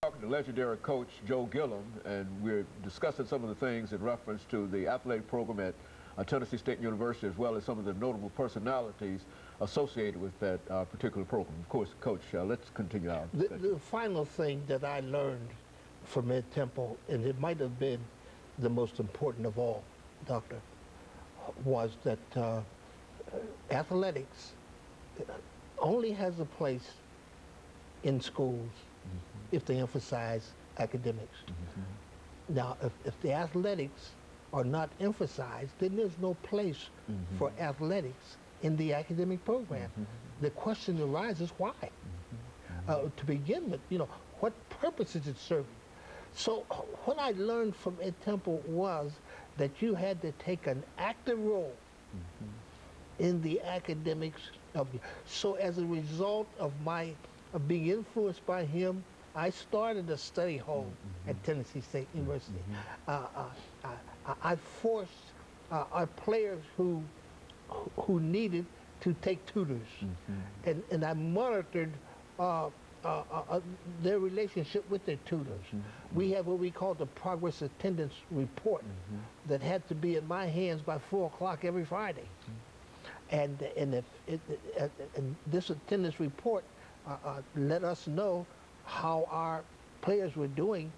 Talking to legendary coach Joe Gilliam, and we're discussing some of the things in reference to the athletic program at Tennessee State University, as well as some of the notable personalities associated with that particular program. Of course, Coach, let's continue our discussion. The final thing that I learned from Ed Temple, and it might have been the most important of all, Doctor, was that athletics only has a place in schools if they emphasize academics. Now, if the athletics are not emphasized, then there's no place for athletics in the academic program. The question arises, why? To begin with, you know, what purpose is it serving? So what I learned from Ed Temple was that you had to take an active role in the academics of you. So as a result of being influenced by him, I started a study hall at Tennessee State University. I forced our players who needed to take tutors, and I monitored their relationship with their tutors. We have what we call the progress attendance report that had to be in my hands by 4 o'clock every Friday. And this attendance report let us know how our players were doing,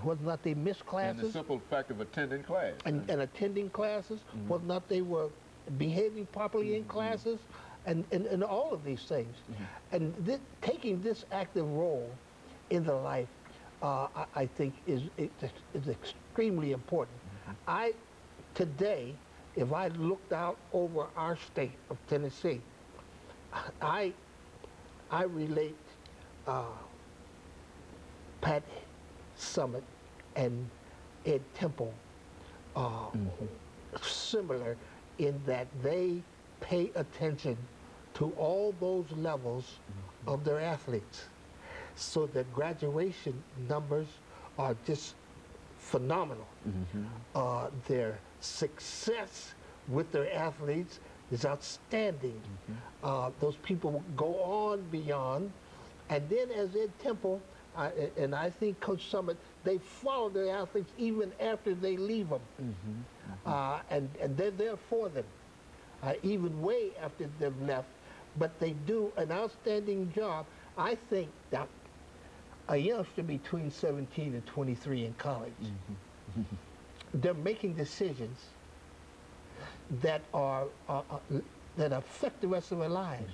whether or not they missed classes. And the simple fact of attending class. And attending classes, whether or not they were behaving properly in classes, and all of these things. And taking this active role in the life, I think is extremely important. Today, if I looked out over our state of Tennessee, I relate Pat Summitt and Ed Temple similar in that they pay attention to all those levels of their athletes, so that graduation numbers are just phenomenal. Their success with their athletes is outstanding. Those people go on beyond, and then as Ed Temple, and I think Coach Summitt, they follow their athletes even after they leave them. And they're there for them, even way after they've left. But they do an outstanding job. I think that a youngster between 17 and 23 in college, they're making decisions that are that affect the rest of their lives.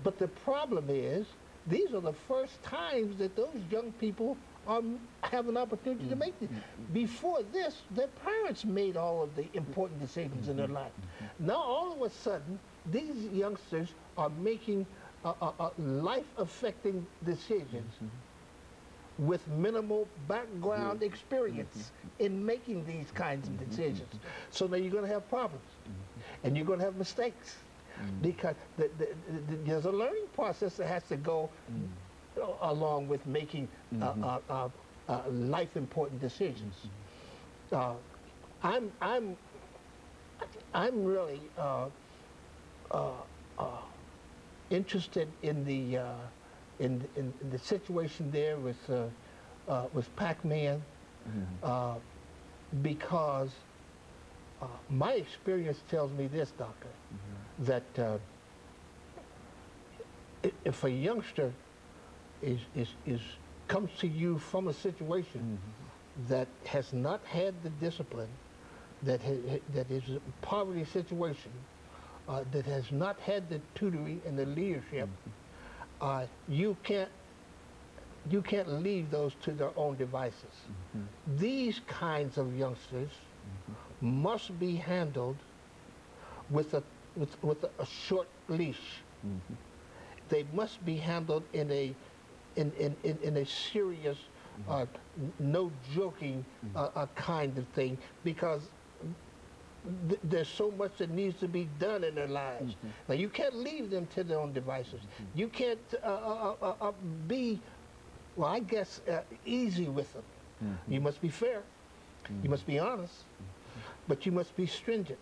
But the problem is, these are the first times that those young people have an opportunity to make this. Before this, their parents made all of the important decisions in their life. Now, all of a sudden, these youngsters are making life-affecting decisions with minimal background experience in making these kinds of decisions. So now you're going to have problems, and you're going to have mistakes, because there's a learning process that has to go along with making life-important decisions. I'm really interested in the situation there with Pac-Man, because my experience tells me this, Doctor, that if a youngster comes to you from a situation that has not had the discipline, that is a poverty situation, that has not had the tutoring and the leadership, you can't leave those to their own devices. These kinds of youngsters must be handled with a short leash. They must be handled in a serious, no joking kind of thing, because there's so much that needs to be done in their lives. Now, you can't leave them to their own devices. You can't be, well, I guess, easy with them. You must be fair. You must be honest. But you must be stringent,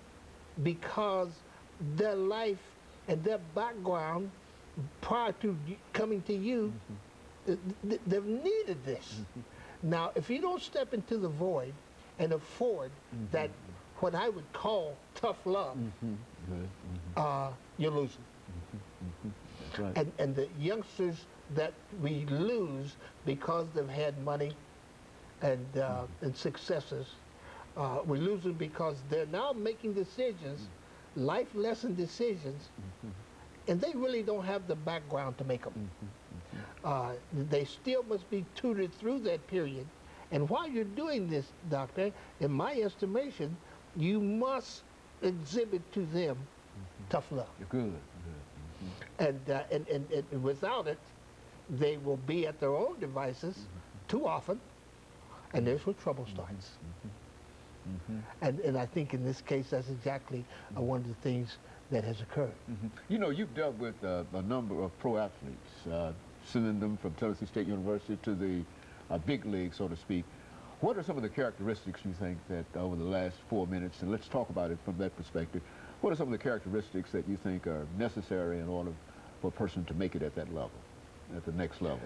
because their life and their background prior to coming to you they've needed this. Now, if you don't step into the void and afford that, what I would call tough love, you're losing. That's right. And the youngsters that we lose because they've had money and successes, we lose them because they're now making decisions, life lesson decisions, and they really don't have the background to make them. They still must be tutored through that period. And while you're doing this, Doctor, in my estimation, you must exhibit to them tough love. Good. And without it, they will be at their own devices too often, and there's where trouble starts. And I think in this case, that's exactly one of the things that has occurred. You know, you've dealt with a number of pro athletes, sending them from Tennessee State University to the big league, so to speak. What are some of the characteristics you think that over the last 4 minutes, and let's talk about it from that perspective, what are some of the characteristics that you think are necessary in order for a person to make it at that level, at the next level?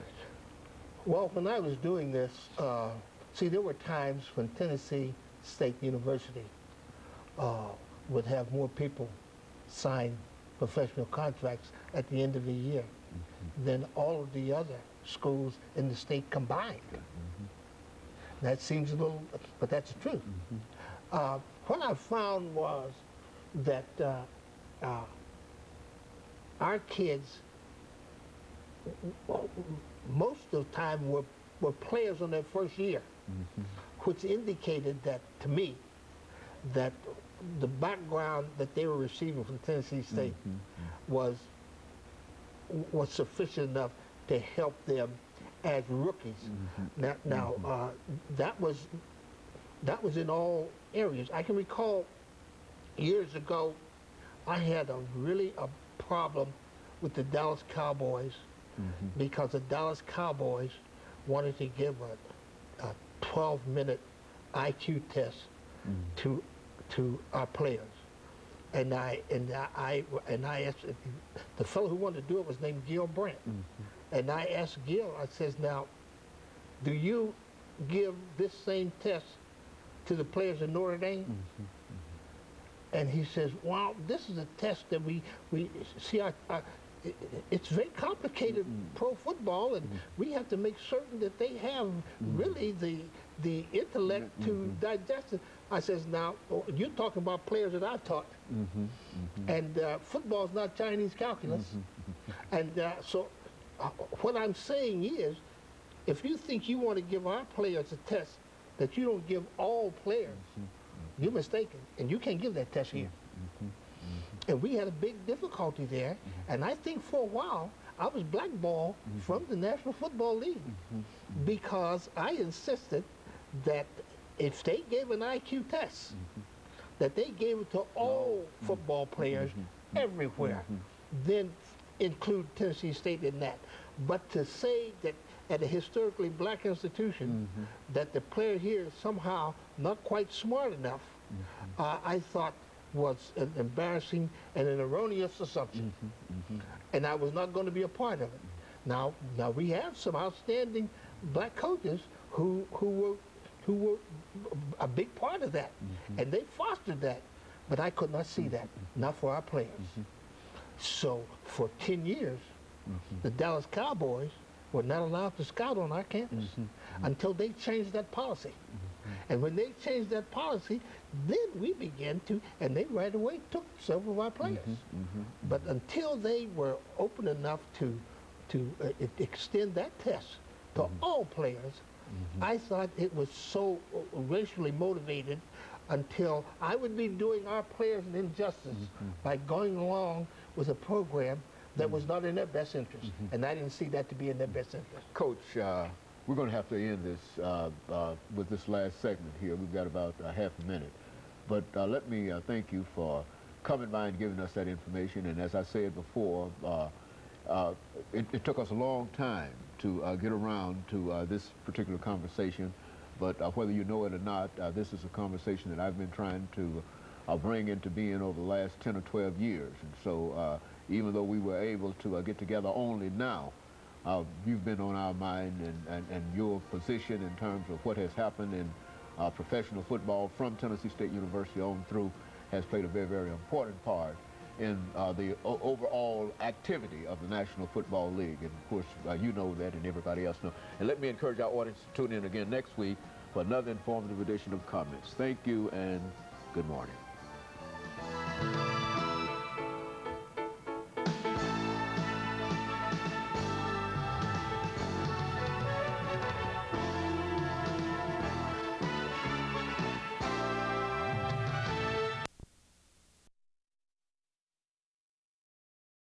Well, when I was doing this, see, there were times when Tennessee State University would have more people sign professional contracts at the end of the year than all of the other schools in the state combined. That seems a little, but that's the truth. What I found was that our kids, most of the time, were players on their first year, which indicated that, to me, that the background that they were receiving from Tennessee State was sufficient enough to help them as rookies. Now, that was in all areas. I can recall years ago, I had a problem with the Dallas Cowboys because the Dallas Cowboys wanted to give a 12-minute IQ test to our players. And I asked, the fellow who wanted to do it was named Gil Brandt. And I asked Gil, I says, now, do you give this same test to the players in Notre Dame? And he says, well, this is a test that we see, it's very complicated pro football, and we have to make certain that they have really the intellect to digest it. I says, now, you're talking about players that I've taught. And football is not Chinese calculus. And so what I'm saying is, if you think you want to give our players a test that you don't give all players, you're mistaken, and you can't give that test here. And we had a big difficulty there, and I think for a while, I was blackballed from the National Football League because I insisted that if they gave an IQ test, that they gave it to all football players everywhere, then include Tennessee State in that. But to say that at a historically black institution that the player here is somehow not quite smart enough, I thought was an embarrassing and an erroneous assumption. And I was not going to be a part of it. Now we have some outstanding black coaches who were a big part of that, and they fostered that. But I could not see that, not for our players. So for 10 years, the Dallas Cowboys were not allowed to scout on our campus until they changed that policy. And when they changed that policy, then we began to, and they right away took several of our players. But until they were open enough to extend that test to all players, I thought it was so racially motivated until I would be doing our players an injustice by going along with a program that was not in their best interest. And I didn't see that to be in their best interest. Coach, we're going to have to end this with this last segment here. We've got about half a minute. But let me thank you for coming by and giving us that information. And as I said before, it took us a long time to get around to this particular conversation. But whether you know it or not, this is a conversation that I've been trying to bring into being over the last 10 or 12 years. And so even though we were able to get together only now, You've been on our mind, and your position in terms of what has happened in professional football from Tennessee State University on through has played a very, very important part in the overall activity of the National Football League. And of course, you know that, and everybody else knows. And let me encourage our audience to tune in again next week for another informative edition of Comments. Thank you, and good morning.